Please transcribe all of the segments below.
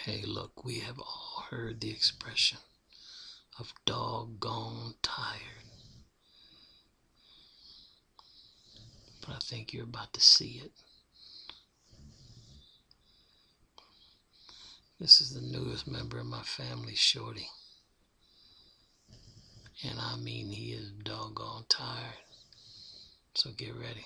Hey, look, we have all heard the expression of doggone tired. But I think you're about to see it. This is the newest member of my family, Shorty. And I mean, he is doggone tired. So get ready.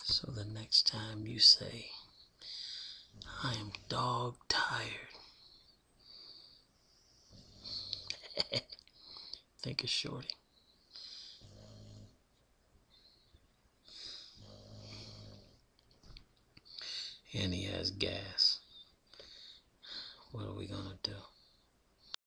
So the next time you say, I am dog tired, think of Shorty. And he has gas. What are we gonna do?